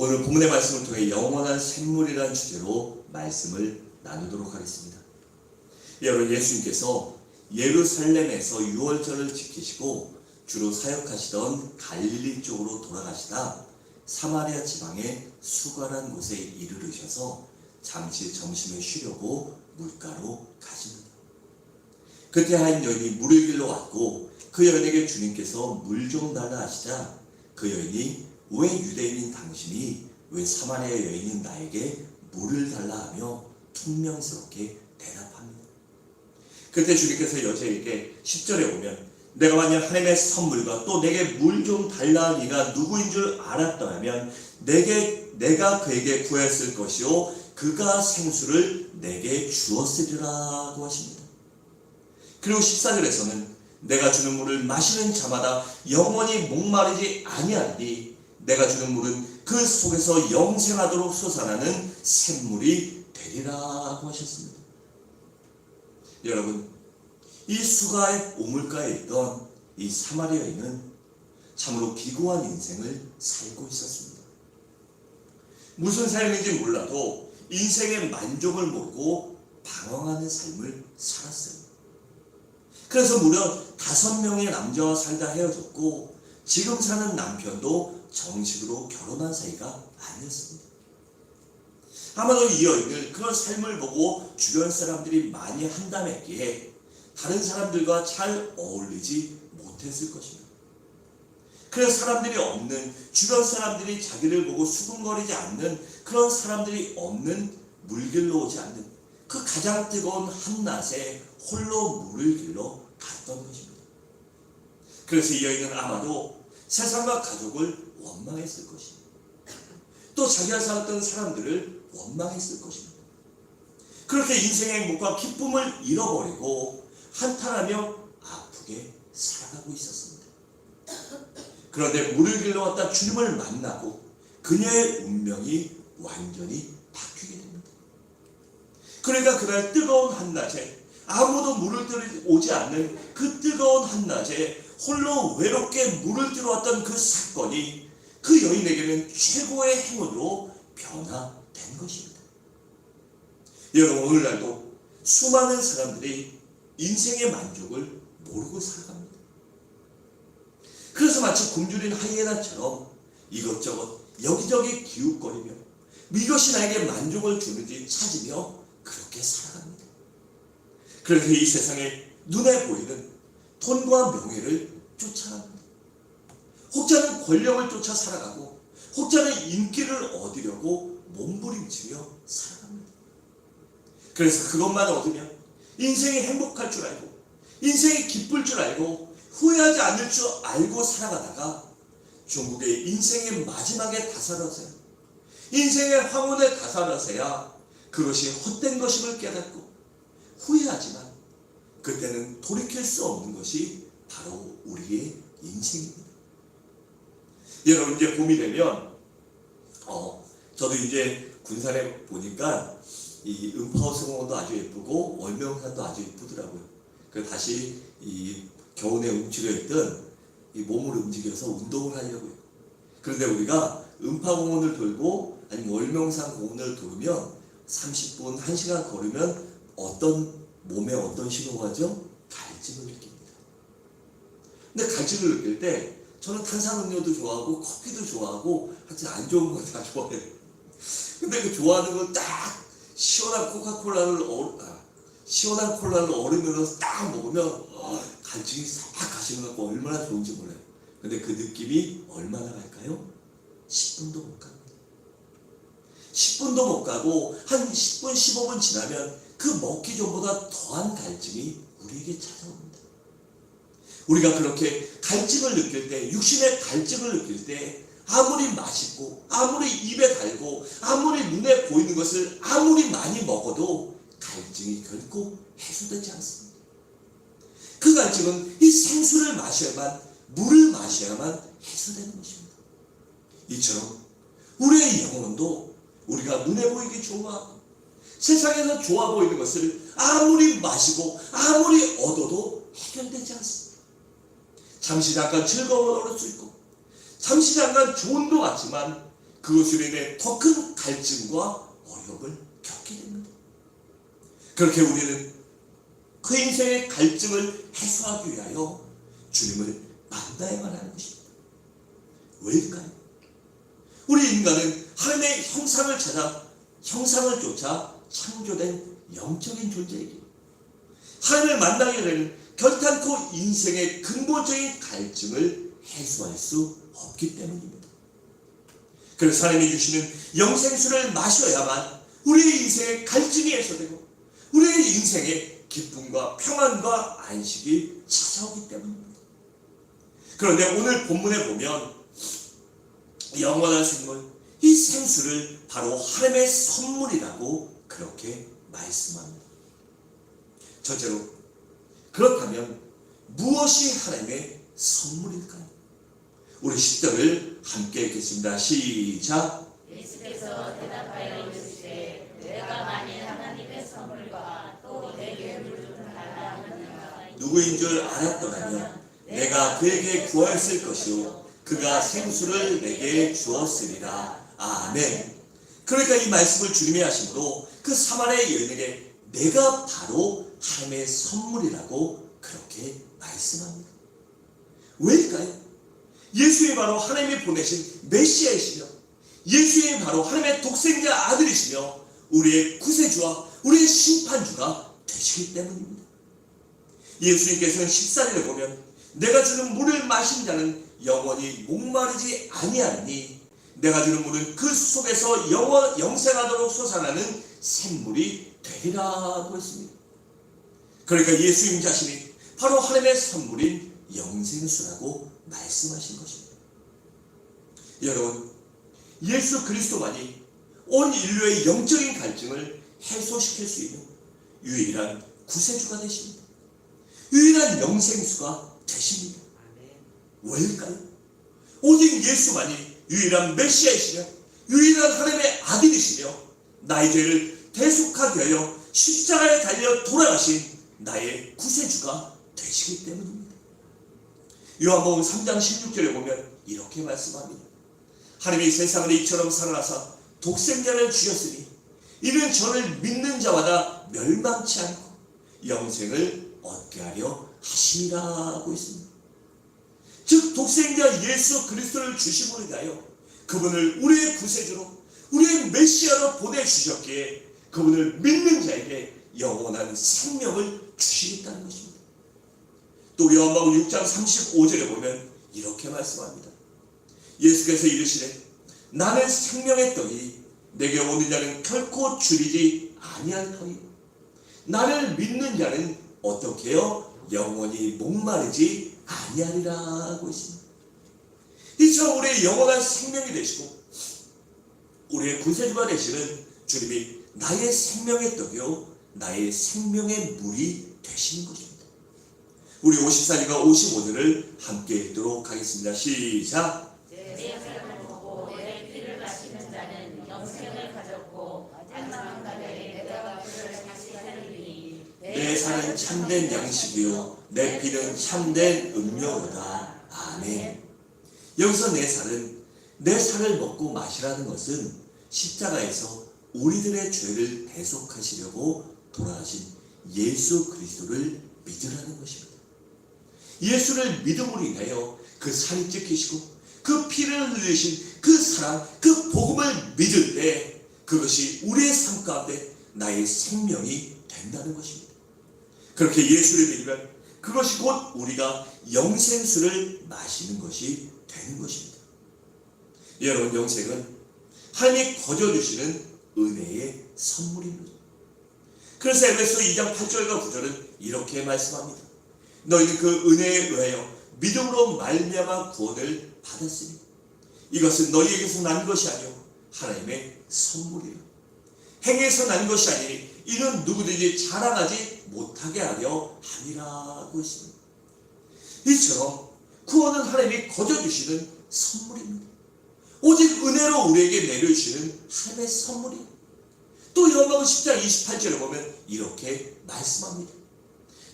오늘 본문의 말씀을 통해 영원한 샘물이라는 주제로 말씀을 나누도록 하겠습니다. 여러분, 예수님께서 예루살렘에서 유월절을 지키시고 주로 사역하시던 갈릴리 쪽으로 돌아가시다 사마리아 지방의 수가란 곳에 이르르셔서 잠시 점심을 쉬려고 물가로 가십니다. 그때 한 여인이 물을 길러 왔고 그 여인에게 주님께서 물 좀 달라 하시자 그 여인이 왜 유대인인 당신이 왜 사마리아 여인인 나에게 물을 달라 하며 퉁명스럽게 대답합니다. 그때 주님께서 여자에게 10절에 보면 내가 만약 하나님의 선물과 또 내게 물 좀 달라 하는 이가 누구인 줄 알았더라면 내가 그에게 구했을 것이요 그가 생수를 내게 주었으리라고 하십니다. 그리고 14절에서는 내가 주는 물을 마시는 자마다 영원히 목마르지 아니하리니 내가 주는 물은 그 속에서 영생하도록 솟아나는 샘물이 되리라고 하셨습니다. 여러분, 이 수가의 우물가에 있던 이 사마리아인은 참으로 기구한 인생을 살고 있었습니다. 무슨 삶인지 몰라도 인생의 만족을 모르고 방황하는 삶을 살았어요. 그래서 무려 5명의 남자와 살다 헤어졌고 지금 사는 남편도 정식으로 결혼한 사이가 아니었습니다. 아마도 이 여인을 그런 삶을 보고 주변 사람들이 많이 한담했기에 다른 사람들과 잘 어울리지 못했을 것입니다. 그래서 사람들이 없는, 주변 사람들이 자기를 보고 수군거리지 않는, 그런 사람들이 없는, 물 길러 오지 않는 그 가장 뜨거운 한낮에 홀로 물을 길러 갔던 것입니다. 그래서 이 여인은 아마도 세상과 가족을 원망했을 것입니다. 또 자기가 살았던 사람들을 원망했을 것입니다. 그렇게 인생의 행복과 기쁨을 잃어버리고 한탄하며 아프게 살아가고 있었습니다. 그런데 물을 길러 왔다 주님을 만나고 그녀의 운명이 완전히 바뀌게 됩니다. 그러니까 그날 뜨거운 한낮에 아무도 물을 들어오지 않는 그 뜨거운 한낮에 홀로 외롭게 물을 들어왔던 그 사건이 그 여인에게는 최고의 행운으로 변화된 것입니다. 여러분, 오늘날도 수많은 사람들이 인생의 만족을 모르고 살아갑니다. 그래서 마치 굶주린 하이에나처럼 이것저것 여기저기 기웃거리며 이것이 나에게 만족을 주는지 찾으며 그렇게 살아갑니다. 그래서 이 세상에 눈에 보이는 돈과 명예를 쫓아갑니다. 혹자는 권력을 쫓아 살아가고 혹자는 인기를 얻으려고 몸부림치며 살아갑니다. 그래서 그것만 얻으면 인생이 행복할 줄 알고 인생이 기쁠 줄 알고 후회하지 않을 줄 알고 살아가다가 중국의 인생의 마지막에 다살아서야, 인생의 황혼에 다살아서야 그것이 헛된 것임을 깨닫고 후회하지만 그때는 돌이킬 수 없는 것이 바로 우리의 인생입니다. 여러분, 이제 봄이 되면 저도 이제 군산에 보니까 이 음파호수 공원도 아주 예쁘고 월명산도 아주 예쁘더라고요. 그래서 다시 이 겨우내 움츠려있던 이 몸을 움직여서 운동을 하려고요. 그런데 우리가 음파공원을 돌고 아니면 월명산 공원을 돌으면 30분, 1시간 걸으면 몸에 어떤 신호가 죠? 갈증을 느낍니다. 근데 갈증을 느낄 때 저는 탄산음료도 좋아하고 커피도 좋아하고 하여튼 안 좋은 거 다 좋아해요. 근데 그 좋아하는 건 딱 시원한 콜라를 얼음으로 딱 먹으면 갈증이 싹 가시는 것 같고 얼마나 좋은지 몰라요. 근데 그 느낌이 얼마나 갈까요? 10분도 못 갑니다. 10분도 못 가고 한 10분, 15분 지나면 그 먹기 전보다 더한 갈증이 우리에게 찾아옵니다. 우리가 그렇게 갈증을 느낄 때, 육신의 갈증을 느낄 때 아무리 맛있고 아무리 입에 달고 아무리 눈에 보이는 것을 아무리 많이 먹어도 갈증이 결코 해소되지 않습니다. 그 갈증은 이 생수를 마셔야만, 물을 마셔야만 해소되는 것입니다. 이처럼 우리의 영혼도 우리가 눈에 보이기 좋아하고 세상에서 좋아 보이는 것을 아무리 마시고 아무리 얻어도 해결되지 않습니다. 잠시 잠깐 즐거움을 얻을 수 있고 잠시 잠깐 좋은 것 같지만 그것으로 인해 더 큰 갈증과 어려움을 겪게 됩니다. 그렇게 우리는 그 인생의 갈증을 해소하기 위하여 주님을 만나야만 하는 것입니다. 왜일까요? 우리 인간은 하나님의 형상을 찾아 형상을 쫓아 창조된 영적인 존재이기에 하나님을 만나게 되는 결단코 인생의 근본적인 갈증을 해소할 수 없기 때문입니다. 그래서 하나님이 주시는 영생수를 마셔야만 우리의 인생의 갈증이 해소되고 우리의 인생의 기쁨과 평안과 안식이 찾아오기 때문입니다. 그런데 오늘 본문에 보면 영원한 생물, 이 생수를 바로 하나님의 선물이라고 그렇게 말씀합니다. 첫째로, 그렇다면 무엇이 하나님의 선물일까요? 우리 10절을 함께 읽겠습니다. 시작. 예수께서 대답하여 이르시되 내가 만일 하나님의 선물과 또 내게 물을 달라 하느냐 누구인 줄 알았더라면 내가 그에게 구하였을 것이요 그가 생수를 내게 주었으리라. 아멘. 그러니까 이 말씀을 주님이 하심으로 그 사마리아 여인에게 내가 바로 하나님의 선물이라고 그렇게 말씀합니다. 왜일까요? 예수님이 바로 하나님이 보내신 메시아이시며 예수님이 바로 하나님의 독생자 아들이시며 우리의 구세주와 우리의 심판주가 되시기 때문입니다. 예수님께서는 14절에 보면 내가 주는 물을 마신 자는 영원히 목마르지 아니하니 내가 주는 물은 그 속에서 영생하도록 솟아나는 샘물이 되리라고 했습니다. 그러니까 예수님 자신이 바로 하나님의 선물인 영생수라고 말씀하신 것입니다. 여러분, 예수 그리스도만이 온 인류의 영적인 갈증을 해소시킬 수 있는 유일한 구세주가 되십니다. 유일한 영생수가 되십니다. 왜일까요? 오직 예수만이 유일한 메시아이시며 유일한 하나님의 아들이시며 나의 죄를 대속하기 위하여 십자가에 달려 돌아가신 나의 구세주가 되시기 때문입니다. 요한복음 3장 16절에 보면 이렇게 말씀합니다. 하나님이 세상을 이처럼 사랑하사 독생자를 주셨으니 이는 저를 믿는 자마다 멸망치 않고 영생을 얻게 하려 하심이라고 했습니다. 즉 독생자 예수 그리스도를 주심으로 인하여 그분을 우리의 구세주로 우리의 메시아로 보내주셨기에 그분을 믿는 자에게 영원한 생명을 주시겠다는 것입니다. 또 요한복음 6장 35절에 보면 이렇게 말씀합니다. 예수께서 이르시되 나는 생명의 떡이 내게 오는 자는 결코 줄이지 아니할 터이요 나를 믿는 자는 어떻게 해요? 영원히 목마르지 아니하리라고 했습니다. 이처럼 우리의 영원한 생명이 되시고 우리의 구세주가 되시는 주님이 나의 생명의 떡이요 나의 생명의 물이 되시는 것입니다. 우리 54절과 55절을 함께 읽도록 하겠습니다. 시작. 내 삶을 보고 내 피를 마시는 자는 영생을 가졌고 마지막 날에 내가 그를 다시 살리니 내 살은 참된 양식이요 내 피는 참된 음료로다. 아멘. 여기서 내 살을 먹고 마시라는 것은 십자가에서 우리들의 죄를 대속하시려고 돌아가신 예수 그리스도를 믿으라는 것입니다. 예수를 믿음으로 인하여 그 살이 찢기시고 그 피를 흘리신 그 사랑, 그 복음을 믿을 때 그것이 우리의 삶 가운데 나의 생명이 된다는 것입니다. 그렇게 예수를 믿으면 그것이 곧 우리가 영생수를 마시는 것이 되는 것입니다. 여러분, 영생은 하나님이 거저주시는 은혜의 선물입니다. 그래서 에베소 2장 8절과 9절은 이렇게 말씀합니다. 너희는 그 은혜에 의하여 믿음으로 말미암아 구원을 받았으니 이것은 너희에게서 난 것이 아니요 하나님의 선물이라. 행에서 난 것이 아니니 이는 누구든지 자랑하지 못하게 하려 함이라고 했습니다. 이처럼 구원은 하나님이 거저주시는 선물입니다. 오직 은혜로 우리에게 내려주시는 하나님의 선물입니다. 또 요한복음 10장 28절에 보면 이렇게 말씀합니다.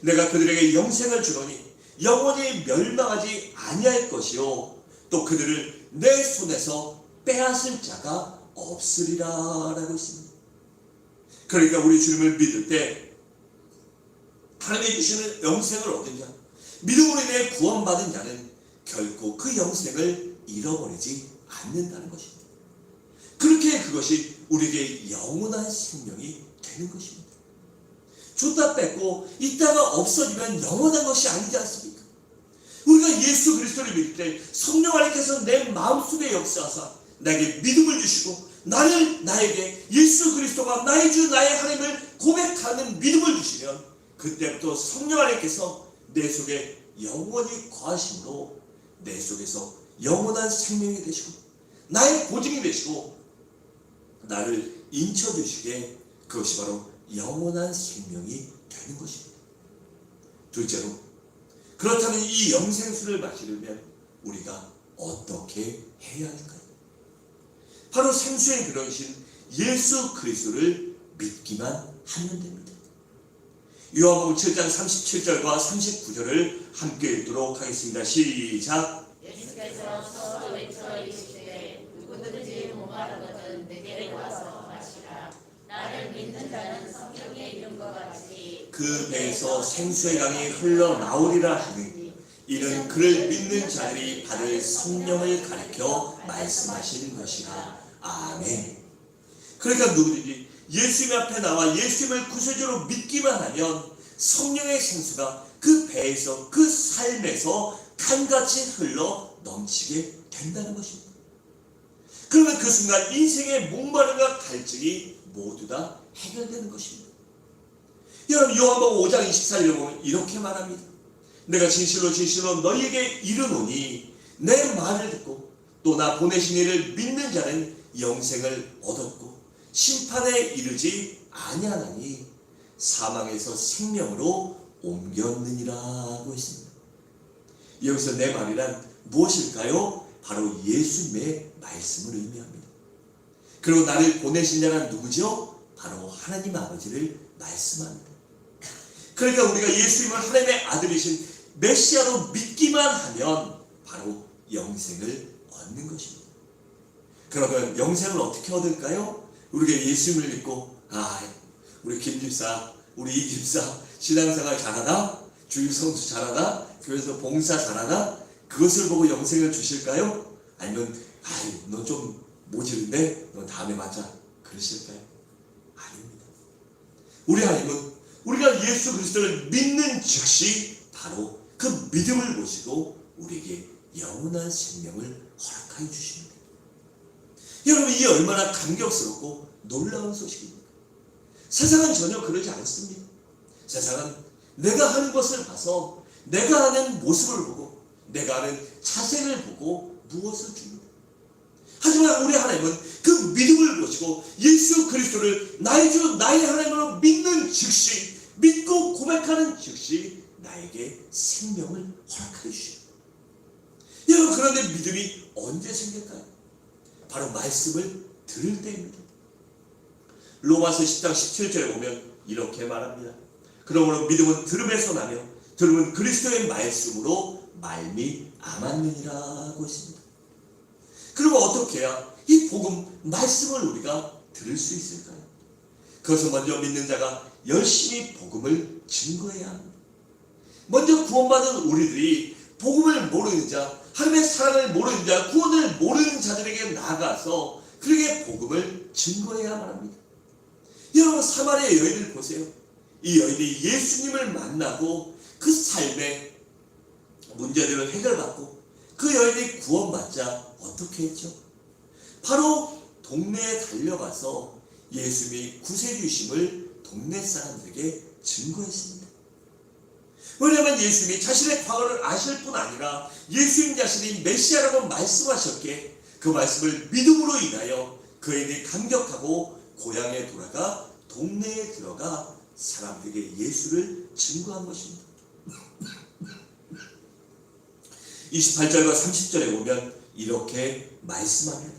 내가 그들에게 영생을 주노니 영원히 멸망하지 아니할 것이요 또 그들을 내 손에서 빼앗을 자가 없으리라 라고 있습니다. 그러니까 우리 주님을 믿을 때 하나님이 주시는 영생을 얻은 자, 믿음으로 인해 구원받은 자는 결코 그 영생을 잃어버리지 않는다는 것입니다. 그렇게 그것이 우리에게 영원한 생명이 되는 것입니다. 줬다 뺏고 있다가 없어지면 영원한 것이 아니지 않습니까? 우리가 예수 그리스도를 믿을 때 성령 하나님께서 내 마음속에 역사하사 나에게 믿음을 주시고 나에게 예수 그리스도가 나의 주 나의 하나님을 고백하는 믿음을 주시면 그때부터 성령 하나님께서 내 속에 영원히 거하심으로 내 속에서 영원한 생명이 되시고 나의 보증이 되시고 나를 인쳐주시게 그것이 바로 영원한 생명이 되는 것입니다. 둘째로, 그렇다면 이 영생수를 마시려면 우리가 어떻게 해야 할까요? 바로 생수의 근원이신 예수 그리스도를 믿기만 하면 됩니다. 요한복음 7장 37절과 39절을 함께 읽도록 하겠습니다. 시작. 예수께서 서로 외쳐 이르시되 누구든지 목마르거든 내게 와서 마시라. 나를 믿는 자는 성경에 이른 것 같이 그 배에서 생수의 강이 흘러나오리라 하니 이는 그를 믿는 자들이 받을 성령을 가리켜 말씀하시는 것이라. 아멘. 그러니까 누구든지 예수님 앞에 나와 예수님을 구세주로 믿기만 하면 성령의 생수가 그 배에서 그 삶에서 강같이 흘러 넘치게 된다는 것입니다. 그러면 그 순간 인생의 목마름과 갈증이 모두 다 해결되는 것입니다. 여러분 요한복음 5장 24절에 보면 이렇게 말합니다. 내가 진실로 진실로 너희에게 이르노니 내 말을 듣고 또 나 보내신 이를 믿는 자는 영생을 얻었고 심판에 이르지 아니하나니 사망에서 생명으로 옮겼느니라고 했습니다. 여기서 내 말이란 무엇일까요? 바로 예수님의 말씀을 의미합니다. 그리고 나를 보내신 자란 누구죠? 바로 하나님 아버지를 말씀합니다. 그러니까 우리가 예수님을 하나님의 아들이신 메시아로 믿기만 하면 바로 영생을 얻는 것입니다. 그러면 영생을 어떻게 얻을까요? 우리가 예수님을 믿고 우리 김 집사, 우리 이 집사 신앙생활 잘하나? 주일 성수 잘하나? 교회에서 봉사 잘하나? 그것을 보고 영생을 주실까요? 아니면 너 좀 모질인데 너 다음에 맞자 그러실까요? 아닙니다. 우리 하나님은 우리가 예수 그리스도를 믿는 즉시 바로 그 믿음을 보시고 우리에게 영원한 생명을 허락하여 주십니다. 여러분 이 얼마나 감격스럽고 놀라운 소식입니까? 세상은 전혀 그러지 않습니다. 세상은 내가 하는 것을 봐서 내가 하는 모습을 보고 내가 하는 자세를 보고 무엇을 줍니다. 하지만 우리 하나님은 그 믿음을 보시고 예수 그리스도를 나의 주 나의 하나님으로 믿는 즉시 믿고 고백하는 즉시 나에게 생명을 허락하여 주십니다. 여러분 그런데 믿음이 언제 생길까요? 바로 말씀을 들을 때입니다. 로마서 10장 17절에 보면 이렇게 말합니다. 그러므로 믿음은 들음에서 나며 들음은 그리스도의 말씀으로 말미암았느니라고 했습니다. 그리고 어떻게 해야 이 복음 말씀을 우리가 들을 수 있을까요? 그것은 먼저 믿는 자가 열심히 복음을 증거해야 합니다. 먼저 구원받은 우리들이 복음을 모르는 자, 하나님의 사랑을 모르는 자, 구원을 모르는 자들에게 나아가서 그에게 복음을 증거해야만 합니다. 여러분 사마리아 여인을 보세요. 이 여인이 예수님을 만나고 그 삶의 문제들을 해결받고 그 여인이 구원받자 어떻게 했죠? 바로 동네에 달려가서 예수님이 구세주심을 동네 사람들에게 증거했습니다. 왜냐하면 예수님이 자신의 과거를 아실 뿐 아니라 예수님 자신이 메시아라고 말씀하셨기에 그 말씀을 믿음으로 인하여 그 여인이 감격하고 고향에 돌아가 동네에 들어가 사람들에게 예수를 증거한 것입니다. 28절과 30절에 보면 이렇게 말씀합니다.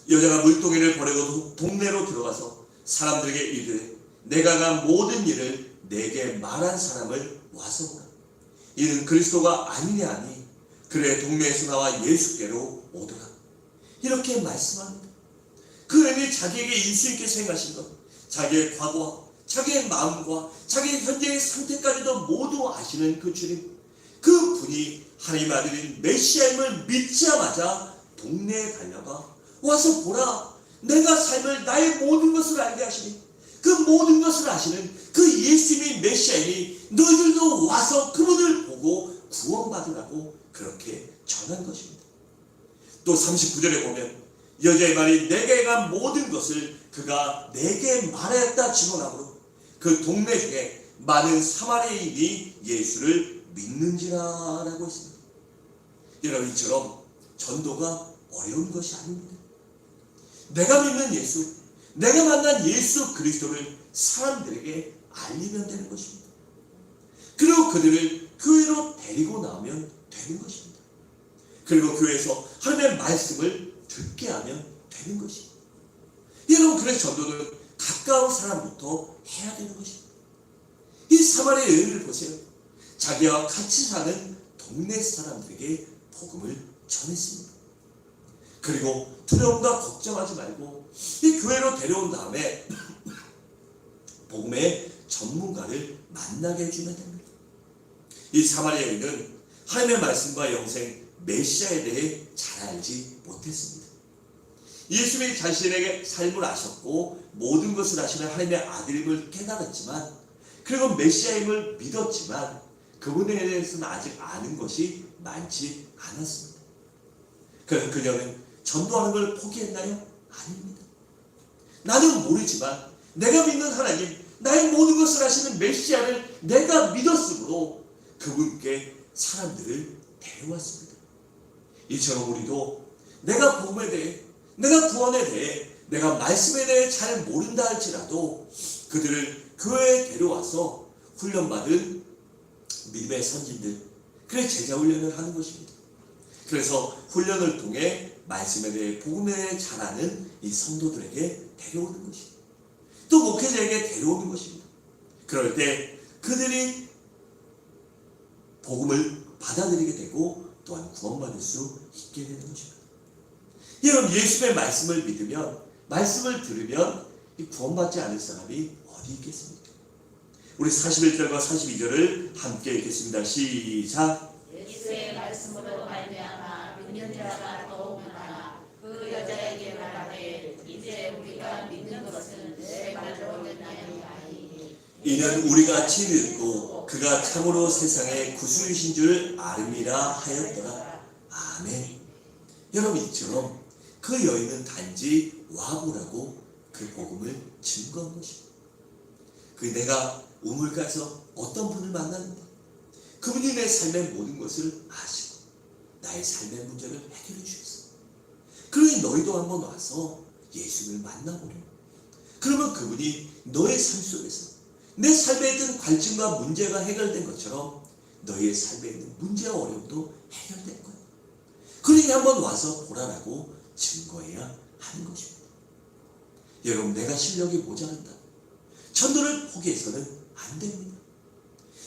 여자가 물동이를 버리고 동네로 들어가서 사람들에게 이르되 내가 간 모든 일을 내게 말한 사람을 와서 보라. 이는 그리스도가 아니냐 하니 그래 동네에서 나와 예수께로 오더라. 이렇게 말씀합니다. 그 은혜 자기에게 인수 있게 생각하신 것, 자기의 과거와 자기의 마음과 자기의 현재의 상태까지도 모두 아시는 그 주님, 그 분이 하나님 아들인 메시아임을 믿자마자 동네에 달려가 와서 보라, 내가 삶을 나의 모든 것을 알게 하시니 그 모든 것을 아시는 그 예수님이 메시아이니 너희들도 와서 그분을 보고 구원받으라고 그렇게 전한 것입니다. 또 39절에 보면 여자의 말이 내게 행한 모든 것을 그가 내게 말하였다 증언하므로 그 동네 중에 많은 사마리아인이 예수를 믿는지라라고 했습니다. 여러분, 이처럼 전도가 어려운 것이 아닙니다. 내가 믿는 예수, 내가 만난 예수 그리스도를 사람들에게 알리면 되는 것입니다. 그리고 그들을 교회로 데리고 나오면 되는 것입니다. 그리고 교회에서 하나님의 말씀을 듣게 하면 되는 것입니다. 여러분, 그래서 전도는 가까운 사람부터 해야 되는 것입니다. 이 사마리아 여인을 보세요. 자기와 같이 사는 동네 사람들에게 복음을 전했습니다. 그리고 두려움과 걱정하지 말고 이 교회로 데려온 다음에 복음의 전문가를 만나게 해주면 됩니다. 이 사마리아 여인은 하나님의 말씀과 영생 메시아에 대해 잘 알지 못했습니다. 예수님이 자신에게 삶을 아셨고 모든 것을 아시는 하나님의 아들임을 깨달았지만, 그리고 메시아임을 믿었지만 그분에 대해서는 아직 아는 것이 많지 않았습니다. 그래서 그녀는 전도하는 걸 포기했나요? 아닙니다. 나는 모르지만 내가 믿는 하나님, 나의 모든 것을 아시는 메시아를 내가 믿었으므로 그분께 사람들을 데려왔습니다. 이처럼 우리도 내가 복음에 대해, 내가 구원에 대해, 내가 말씀에 대해 잘 모른다 할지라도 그들을 교회에 데려와서 훈련받은 믿음의 선진들, 그래 제자 훈련을 하는 것입니다. 그래서 훈련을 통해 말씀에 대해, 복음에 대해 잘 아는 이 성도들에게 데려오는 것입니다. 또 목회자에게 데려오는 것입니다. 그럴 때 그들이 복음을 받아들이게 되고 또한 구원받을 수 있게 되는 것입니다. 여러분, 예수의 말씀을 믿으면, 말씀을 들으면 이 구원받지 않을 사람이 어디 있겠습니까? 우리 41절과 42절을 함께 읽겠습니다. 시작. 예수의 말씀으로 말미암아 믿는 자가 더욱 많아 그 여자에게 말하되 이제 우리가 믿는 것은 내 말로 믿나니 이는 우리가 친히 듣고 그가 참으로 세상의 구주이신 줄 아름이라 하였더라. 아멘. 여러분, 이처럼 그 여인은 단지 와보라고 그 복음을 증거한 것입니다. 그 내가 우물가에서 어떤 분을 만났는데 그분이 내 삶의 모든 것을 아시고 나의 삶의 문제를 해결해 주셨어. 그러니 너희도 한번 와서 예수를 만나보려. 그러면 그분이 너의 삶 속에서 내 삶에 있는 갈증과 문제가 해결된 것처럼 너의 삶에 있는 문제와 어려움도 해결될 거예요. 그러니 한번 와서 보라라고 증거해야 하는 것입니다. 여러분, 내가 실력이 모자란다, 전도를 포기해서는 안 됩니다.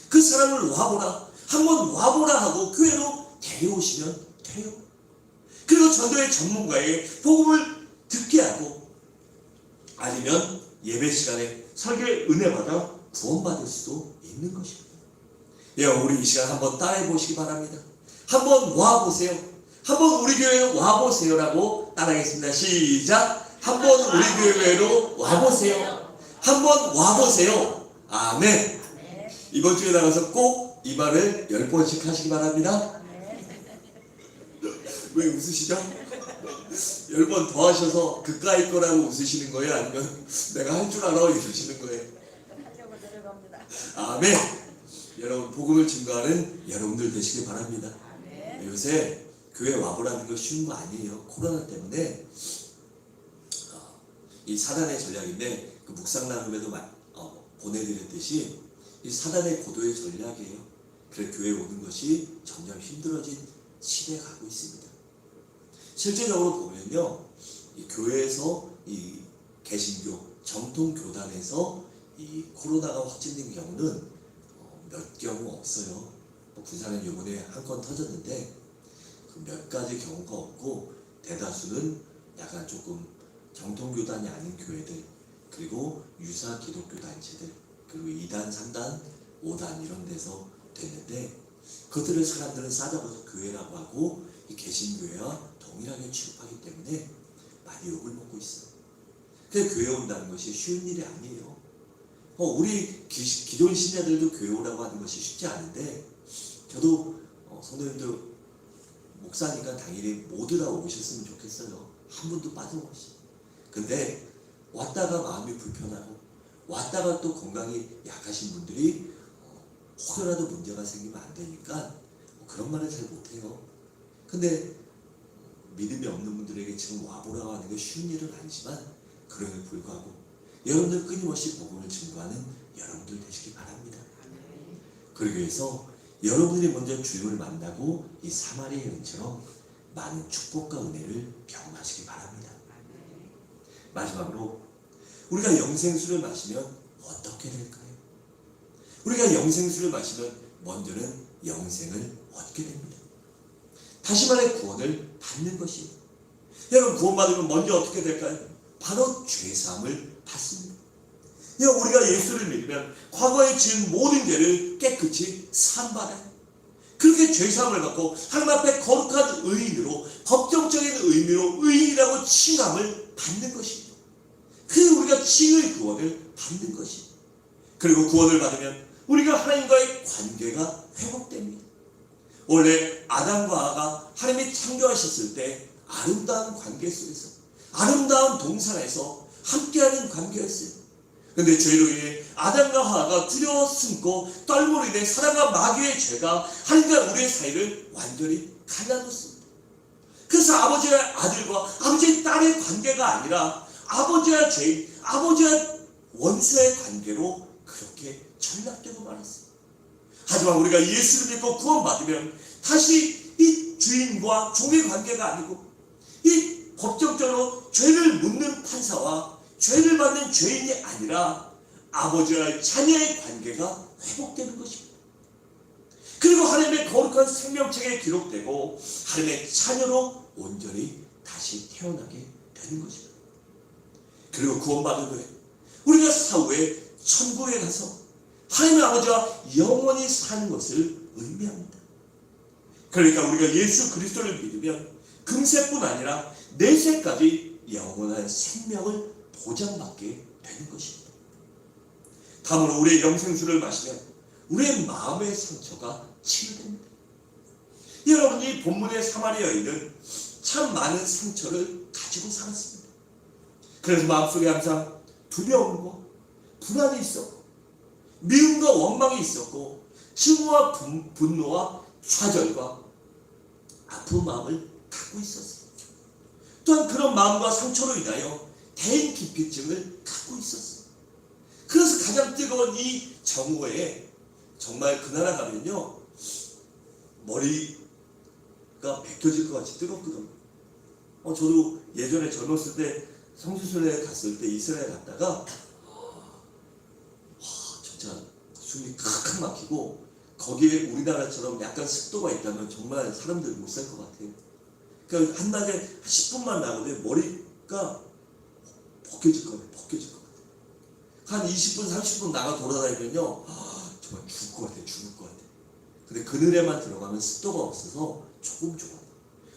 그 사람을 와보라, 한번 와보라 하고 교회로 데려오시면 돼요. 그리고 전도의 전문가에게 복음을 듣게 하고, 아니면 예배 시간에 설교의 은혜 받아 구원받을 수도 있는 것입니다. 여러분, 우리 이 시간 한번 따라해 보시기 바랍니다. 한번 와보세요. 한번 우리 교회로 와보세요라고 따라하겠습니다. 시작. 한번 우리 교회로 와보세요. 한번 와보세요. 아멘. 이번 주에 나가서 꼭 이 말을 10번씩 하시기 바랍니다. 왜 웃으시죠? 10번 더 하셔서 그까이 거라고 웃으시는 거예요? 아니면 내가 할 줄 알아 이러시는 거예요? 하려고 들어갑니다. 아멘. 여러분, 복음을 증거하는 여러분들 되시길 바랍니다. 아멘. 요새 교회 와보라는 거 쉬운 거 아니에요. 코로나 때문에 이 사단의 전략인데, 그 묵상 나눔에도 보내드렸듯이 이 사단의 고도의 전략이에요. 그래서 교회에 오는 것이 점점 힘들어진 시대에 가고 있습니다. 실제적으로 보면요, 이 교회에서 이 개신교 정통 교단에서 이 코로나가 확진된 경우는 몇 경우 없어요. 군산은 이번에 한 건 터졌는데 그 몇 가지 경우가 없고, 대다수는 약간 조금 정통교단이 아닌 교회들, 그리고 유사 기독교 단체들, 그리고 2단, 3단, 5단 이런 데서 됐는데, 그들을 사람들은 싸잡아서 교회라고 하고 이 개신교회와 동일하게 취급하기 때문에 많이 욕을 먹고 있어요. 그래서 교회 온다는 것이 쉬운 일이 아니에요. 우리 기존 신자들도 교회 오라고 하는 것이 쉽지 않은데, 저도 성도님들 목사니까 당연히 모두 다 오셨으면 좋겠어요. 한 분도 빠짐없이. 근데 왔다가 마음이 불편하고 왔다가 또 건강이 약하신 분들이 혹여라도 문제가 생기면 안 되니까 그런 말을 잘 못해요. 근데 믿음이 없는 분들에게 지금 와보라고 하는 게 쉬운 일은 아니지만, 그럼에도 불구하고 여러분들 끊임없이 복음을 증거하는 여러분들 되시기 바랍니다. 그러기 위해서 여러분들이 먼저 주님을 만나고 이 사마리아 여인처럼 많은 축복과 은혜를 경험하시기 바랍니다. 마지막으로 우리가 영생수를 마시면 어떻게 될까요? 우리가 영생수를 마시면 먼저는 영생을 얻게 됩니다. 다시 말해 구원을 받는 것입니다. 여러분, 구원받으면 먼저 어떻게 될까요? 바로 죄사함을 받습니다. 우리가 예수를 믿으면 과거에 지은 모든 죄를 깨끗이 사함받아요. 그렇게 죄사함을 받고 하나님 앞에 거룩한 의인으로, 법정적인 의미로 의인이라고 칭함을 받는 것입니다. 그게 우리가 칭의 구원을 받는 것입니다. 그리고 구원을 받으면 우리가 하나님과의 관계가 회복됩니다. 원래 아담과 하와가 하나님이 창조하셨을 때 아름다운 관계 속에서, 아름다운 동산에서 함께하는 관계였어요. 근데 죄로 인해 아담과 하와가 두려워 숨고 떨므로 인해 사단과 마귀의 죄가 하나님과 우리의 사이를 완전히 갈라놓습니다. 그래서 아버지와 아들과 아버지의 딸의 관계가 아니라 아버지와 죄인, 아버지와 원수의 관계로 그렇게 전락되고 말았습니다. 하지만 우리가 예수를 믿고 구원받으면 다시 이 주인과 종의 관계가 아니고 이 법정적으로 죄를 묻는 판사와 죄를 받는 죄인이 아니라 아버지와 자녀의 관계가 회복되는 것입니다. 그리고 하나님의 거룩한 생명책에 기록되고 하나님의 자녀로 온전히 다시 태어나게 되는 것입니다. 그리고 구원받은 후에 우리가 사후에 천국에 가서 하나님의 아버지와 영원히 사는 것을 의미합니다. 그러니까 우리가 예수 그리스도를 믿으면 금세뿐 아니라 내세까지 영원한 생명을 보장받게 되는 것입니다. 다음으로 우리의 영생수를 마시면 우리의 마음의 상처가 치유됩니다. 여러분, 이 본문의 사마리아 여인은 참 많은 상처를 가지고 살았습니다. 그래서 마음속에 항상 두려움과 불안이 있었고 미움과 원망이 있었고 증오와 분노와 좌절과 아픈 마음을 갖고 있었어요. 또한 그런 마음과 상처로 인하여 대인 기피증을 갖고 있었어요. 그래서 가장 뜨거운 이 정오에 정말 그 나라 가면요 머리가 벗겨질 것 같이 뜨겁거든요. 저도 예전에 젊었을 때 성수순례 갔을 때 이스라엘 갔다가 진짜 숨이 칵칵 막히고, 거기에 우리나라처럼 약간 습도가 있다면 정말 사람들 못 살 것 같아요. 그러니까 한낮에 10분만 나가도 머리가 벗겨질 거예요. 벗겨질 것 같아요. 한 20분, 30분 나가 돌아다니면요 정말 죽을 것 같아요. 죽을 것 같아요. 근데 그늘에만 들어가면 습도가 없어서 조금 좋아요.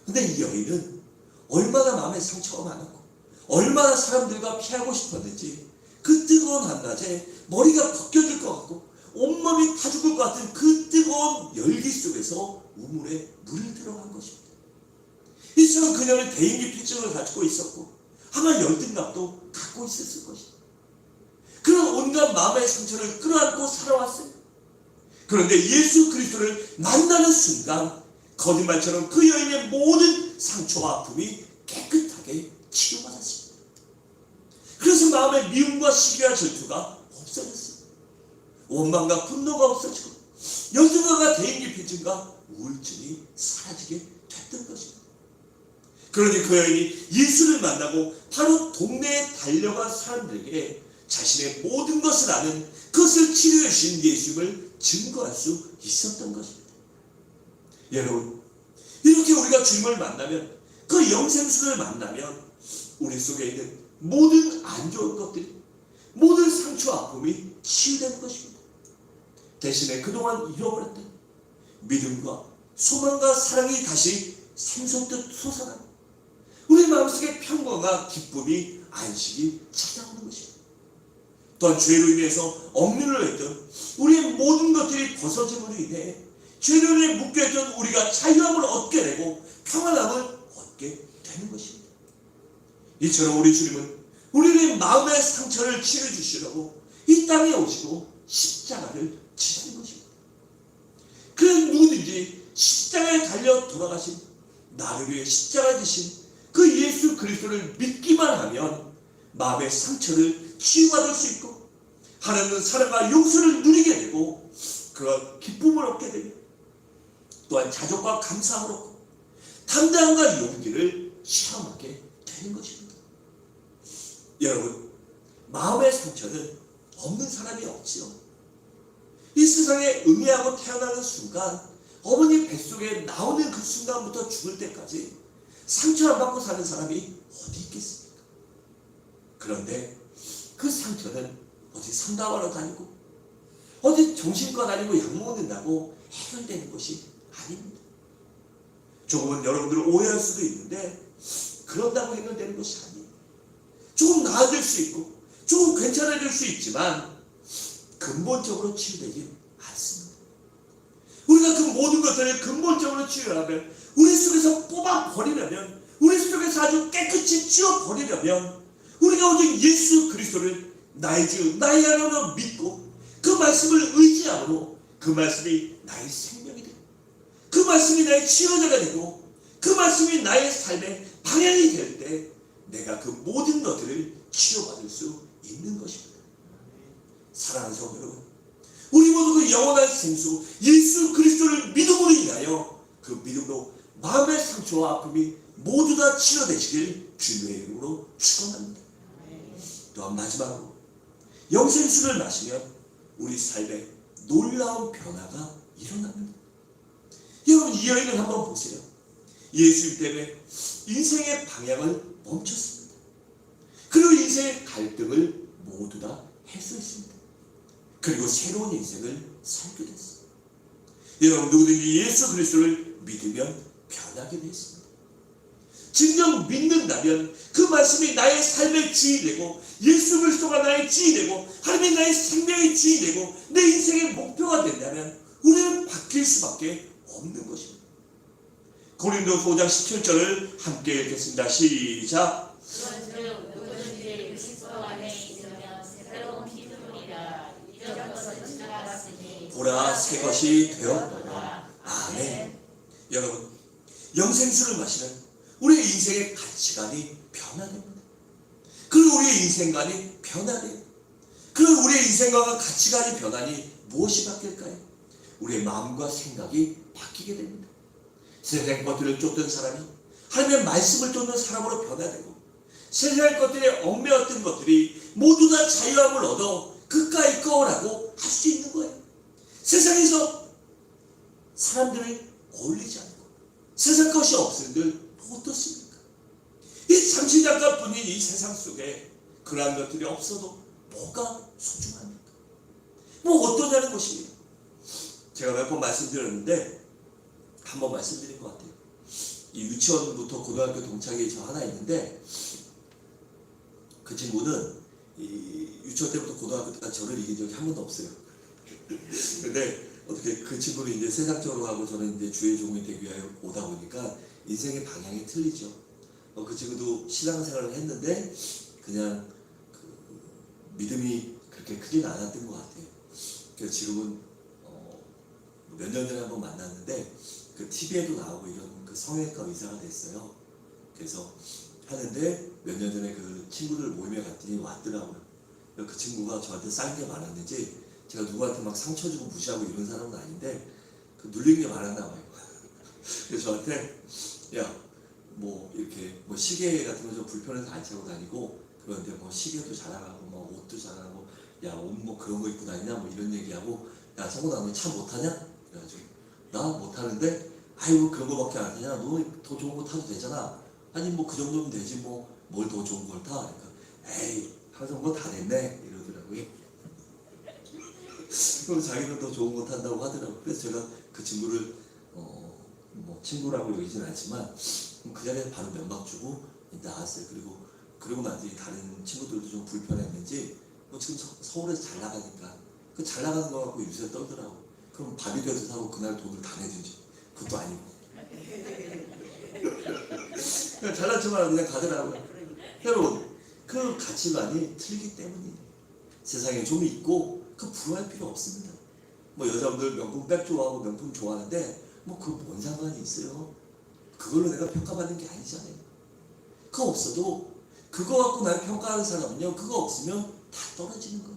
근데 이 여인은 얼마나 마음에 상처가 많았고 얼마나 사람들과 피하고 싶었는지 그 뜨거운 한낮에 머리가 벗겨질 것 같고 온몸이 다 죽을 것 같은 그 뜨거운 열기 속에서 우물에 물이 들어간 것입니다. 이 시간 그녀는 대인기피증을 가지고 있었고 아마 열등감도 갖고 있었을 것입니다. 그런 온갖 마음의 상처를 끌어안고 살아왔어요. 그런데 예수 그리스도를 만나는 순간 거짓말처럼 그 여인의 모든 상처와 아픔이 깨끗하게 치료받았습니다. 그래서 마음의 미움과 시기와 질투가 없어졌습니다. 원망과 분노가 없어지고 열등감과 대인기피증과 우울증이 사라지게 됐던 것입니다. 그러니 그 여인이 예수를 만나고 바로 동네에 달려간 사람들에게 자신의 모든 것을 아는, 그것을 치료해 주신 예수를 증거할 수 있었던 것입니다. 여러분, 이렇게 우리가 주님을 만나면 그 영생수를 만나면 우리 속에 있는 모든 안 좋은 것들이, 모든 상처와 아픔이 치유되는 것입니다. 대신에 그동안 잃어버렸던 믿음과 소망과 사랑이 다시 샘솟듯 솟아나는 우리 마음속에 평강과 기쁨이, 안식이 찾아오는 것입니다. 또한 죄로 인해서 억눌려 있던 우리의 모든 것들이 벗어짐으로 인해 죄로 인해 묶여있던 우리가 자유함을 얻게 되고 평안함을 얻게 되는 것입니다. 이처럼 우리 주님은 우리의 마음의 상처를 치료해주시려고 이 땅에 오시고 십자가를 지신 것입니다. 그 누구든지 십자가에 달려 돌아가신, 나를 위해 십자가 지신 그 예수 그리스도를 믿기만 하면 마음의 상처를 치유받을 수 있고 하나님의 사랑과 용서를 누리게 되고 그런 기쁨을 얻게 되며 또한 자족과 감사함을 얻고 담대함과 용기를 체험하게 되는 것입니다. 여러분, 마음의 상처는 없는 사람이 없지요. 이 세상에 응애하고 태어나는 순간, 어머니 뱃속에 나오는 그 순간부터 죽을 때까지 상처 안 받고 사는 사람이 어디 있겠습니까? 그런데 그 상처는 어디 상담하러 다니고 어디 정신과 다니고 약 먹는다고 해결되는 것이 아닙니다. 조금은 여러분들 오해할 수도 있는데 그런다고 해결되는 것이 아니에요. 조금 나아질 수 있고 조금 괜찮아질 수 있지만 근본적으로 치유되지 않습니다. 우리가 그 모든 것들을 근본적으로 치유하려면, 우리 속에서 뽑아버리려면, 우리 속에서 아주 깨끗이 치워버리려면 우리가 오직 예수 그리스도를 나의 주, 나의 하나님으로 믿고 그 말씀을 의지함으로 그 말씀이 나의 생명이 되고 그 말씀이 나의 치료자가 되고 그 말씀이 나의 삶의 방향이 될 때 내가 그 모든 것들을 치료받을 수 있는 것입니다. 사랑하는 성도 여러분, 우리 모두 그 영원한 생수 예수 그리스도를 믿음으로 인하여 그 믿음으로 마음의 상처와 아픔이 모두 다 치료되시길 주님의 이름으로 축원합니다. 또한 마지막으로 영생수를 마시면 우리 삶에 놀라운 변화가 일어납니다. 여러분, 이 여인을 한번 보세요. 예수님 때문에 인생의 방향을 멈췄습니다. 그리고 인생의 갈등을 모두 다 해소했습니다. 그리고 새로운 인생을 살게 됐습니다. 여러분, 누구든지 예수 그리스도를 믿으면 변하게 되었습니다. 진정 믿는다면 그 말씀이 나의 삶의 주인이 되고 예수 그리스도가 나의 주인이 되고 하나님이 나의 생명의 주인이 되고 내 인생의 목표가 된다면 우리는 바뀔 수밖에 없는 것입니다. 고린도서 5장 17절을 함께 읽겠습니다. 시작. 그런즉 누구든지 그리스도 안에 있으면 새로운 피조물이라. 이전 것은 지나갔으니 보라, 새 것이 되었도다. 아멘. 여러분, 영생수를 마시면 우리의 인생의 가치관이 변화됩니다. 그리고 우리의 인생관이 변화돼요. 그리고 우리의 인생관과 가치관이 변하니 무엇이 바뀔까요? 우리의 마음과 생각이 바뀌게 됩니다. 세상 것들을 쫓던 사람이 하나님의 말씀을 쫓는 사람으로 변화되고 세상 것들에 얽매였던 것들이 모두 다 자유함을 얻어 그까이 거라고 할 수 있는 거예요. 세상에서 사람들을 어울리지 않고 세상 것이 없은들 어떻습니까? 이 잠시 잠깐뿐인 이 세상 속에 그러한 것들이 없어도 뭐가 소중합니까? 뭐 어떠냐는 것입니다. 제가 몇 번 말씀드렸는데 한 번 말씀드린 것 같아요. 이 유치원부터 고등학교 동창이 저 하나 있는데 그 친구는 이 유치원 때부터 고등학교 때까지 저를 이긴 적이 한 번도 없어요. 근데 어떻게 그 친구는 이제 세상적으로 가고 저는 이제 주의 종이 되기 위하여 오다 보니까 인생의 방향이 틀리죠. 그 친구도 신앙생활을 했는데 그냥 그 믿음이 그렇게 크지는 않았던 것 같아요. 그래서 지금은 몇 년 전에 한번 만났는데 그 TV에도 나오고 이런 그 성형외과 의사가 됐어요. 그래서 하는데 몇 년 전에 그 친구들 모임에 갔더니 왔더라고요. 그 친구가 저한테 쌓인 게 많았는지 제가 누구한테 막 상처 주고 무시하고 이런 사람은 아닌데 그 눌린 게 많았나 봐요. 그래서 저한테 야 뭐 이렇게 뭐 시계 같은 거 좀 불편해서 안 차고 다니고 그런데 뭐 시계도 자랑하고 뭐 옷도 자랑하고 야 옷 뭐 그런 거 입고 다니냐 뭐 이런 얘기하고 야 성훈아 너 차 못하냐? 그래가지고 나 못하는데 아이고 그런 거밖에 안 하냐? 너 더 좋은 거 타도 되잖아. 아니 뭐 그 정도면 되지 뭐 뭘 더 좋은 걸 타? 그러니까 에이 항상 뭐 다 됐네 이러더라고요. 그럼 자기는 더 좋은 거 탄다고 하더라고요. 그래서 제가 그 친구를 뭐 친구라고 여기진 않지만 그 자리에 바로 면박 주고 나왔어요. 그리고 나서 다른 친구들도 좀 불편했는지 뭐 지금 서울에서 잘 나가니까 그 잘 나가는 거 갖고 요새 떨더라고. 그럼 밥이라도 사고 그날 돈을 다 내주지. 그것도 아니고. 그냥 잘난 척만 그냥 가더라고요. 여러분 그 가치관이 틀리기 때문이에요. 세상에 좀 있고 그 부러워할 필요 없습니다. 뭐 여자분들 명품 백 좋아하고 명품 좋아하는데 뭐 그거 뭔 상관이 있어요. 그걸로 내가 평가받는 게 아니잖아요. 그거 없어도 그거 갖고 날 평가하는 사람은요 그거 없으면 다 떨어지는 거예요.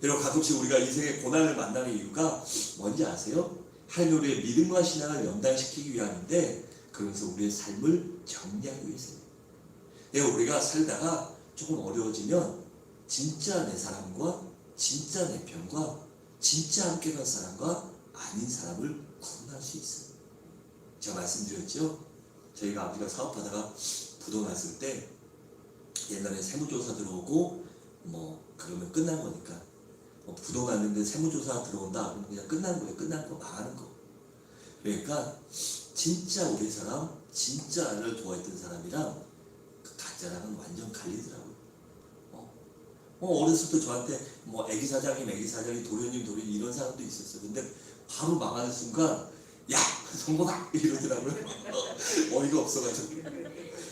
여러분 가끔씩 우리가 인생의 고난을 만나는 이유가 뭔지 아세요? 하나님 우리의 믿음과 신앙을 연단시키기 위함인데 그러면서 우리의 삶을 정리하기 위해서예요. 우리가 살다가 조금 어려워지면 진짜 내 사람과 진짜 내 편과 진짜 함께 갈 사람과 아닌 사람을 구분할 수 있어요. 제가 말씀드렸죠? 저희가 아버지가 사업하다가 부도 났을 때 옛날에 세무조사 들어오고 뭐 그러면 끝난 거니까 부도 났는데 세무조사 들어온다 그러면 그냥 끝난 거예요. 끝난 거 망하는 거. 그러니까 진짜 우리 사람 진짜 나를 좋아했던 사람이랑 그 가짜랑은 완전 갈리더라고요. 어렸을 때 저한테 뭐 애기 사장님 도련님 이런 사람도 있었어요. 근데 바로 망하는 순간 야 성공아 이러더라고요. 어이가 없어가지고.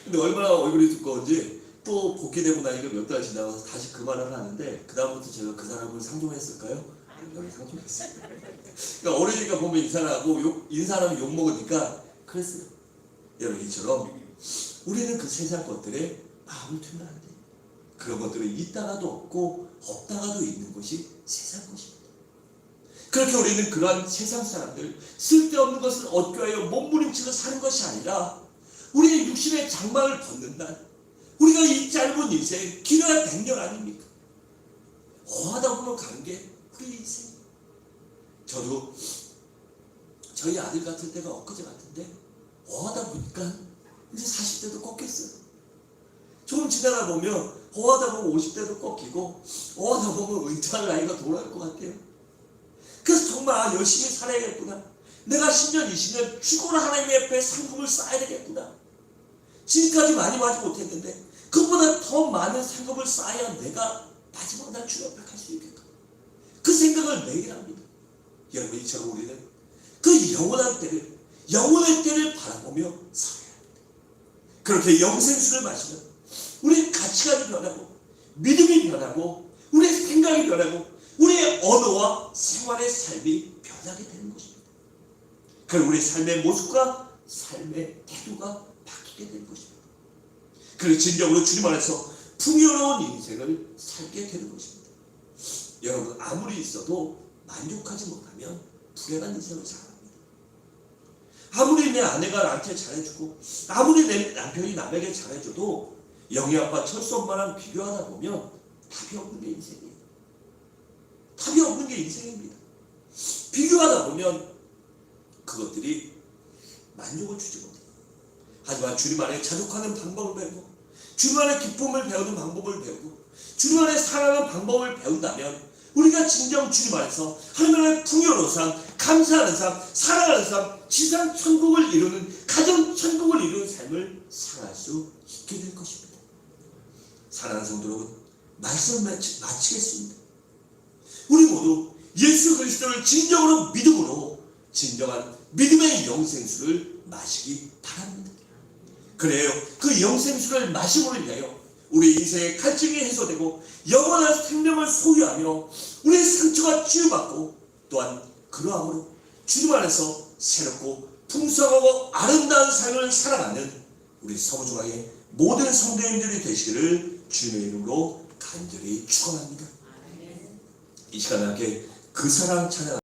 근데 얼마나 얼굴이 두꺼운지 또 복귀되고 나니까 몇 달 지나가서 다시 그 말을 하는데 그 다음부터 제가 그 사람을 상종했을까요? 여기 상종했어요. 그러니까 어리니까 보면 인사하고 인사하면 욕 먹으니까 그랬어요. 여러분 이처럼 우리는 그 세상 것들에 마음을 두면 안 돼요. 그런 것들은 있다가도 없고 없다가도 있는 것이 세상 것입니다. 그렇게 우리는 그러한 세상 사람들 쓸데없는 것을 얻겨하여 몸부림치고 사는 것이 아니라 우리의 육신의 장막을 벗는다. 우리가 이 짧은 인생 길어야 100년 아닙니까? 어하다 보면 가는 게 우리 인생이에요. 저도 저희 아들 같을 때가 엊그제 같은데 어하다 보니까 이제 40대도 꺾였어요. 조금 지나다 보면 어하다 보면 50대도 꺾이고 어하다 보면 은퇴할 나이가 돌아올 것 같아요. 그래서 정말 열심히 살아야겠구나. 내가 10년 20년 죽어라 하나님 앞에 상급을 쌓아야 되겠구나. 지금까지 많이 하지 못했는데 그보다 더 많은 상급을 쌓아야 내가 마지막 날 주님 앞에 갈 수 있겠다. 그 생각을 매일 합니다. 여러분 이처럼 우리는 그 영원한 때를 영원의 때를 바라보며 살아야 합니다. 그렇게 영생수를 마시면 우리의 가치관이 변하고 믿음이 변하고 우리의 생각이 변하고 우리의 언어와 생활의 삶이 변하게 되는 것입니다. 그리고 우리 삶의 모습과 삶의 태도가 바뀌게 되는 것입니다. 그리고 진정으로 주님 안에서 풍요로운 인생을 살게 되는 것입니다. 여러분 아무리 있어도 만족하지 못하면 불행한 인생을 살아갑니다. 아무리 내 아내가 나한테 잘해주고 아무리 내 남편이 남에게 잘해줘도 영희 아빠 철수 엄마랑 비교하다 보면 답이 없는 게 인생이에요. 답이 없는 게 인생입니다. 비교하다 보면 그것들이 만족을 주지 못해요. 하지만 주님 안에 자족하는 방법을 배우고 주님 안에 기쁨을 배우는 방법을 배우고 주님 안에 사랑하는 방법을 배운다면 우리가 진정 주님 안에서 하나님의 풍요로운 삶, 감사하는 삶, 사랑하는 삶, 지상 천국을 이루는 가정 천국을 이루는 삶을 살아갈 수 있게 될 것입니다. 사랑하는 성도 여러분, 말씀을 마치겠습니다. 우리 모두 예수 그리스도를 진정으로 믿음으로 진정한 믿음의 영생수를 마시기 바랍니다. 그래요. 그 영생수를 마심으로 인하여 우리 인생의 갈증이 해소되고 영원한 생명을 소유하며 우리의 상처가 치유받고 또한 그러함으로 주님 안에서 새롭고 풍성하고 아름다운 삶을 살아가는 우리 서부중앙의 모든 성도님들이 되시기를 주님의 이름으로 간절히 축원합니다. 이 시간에 함께 그 사랑 찬양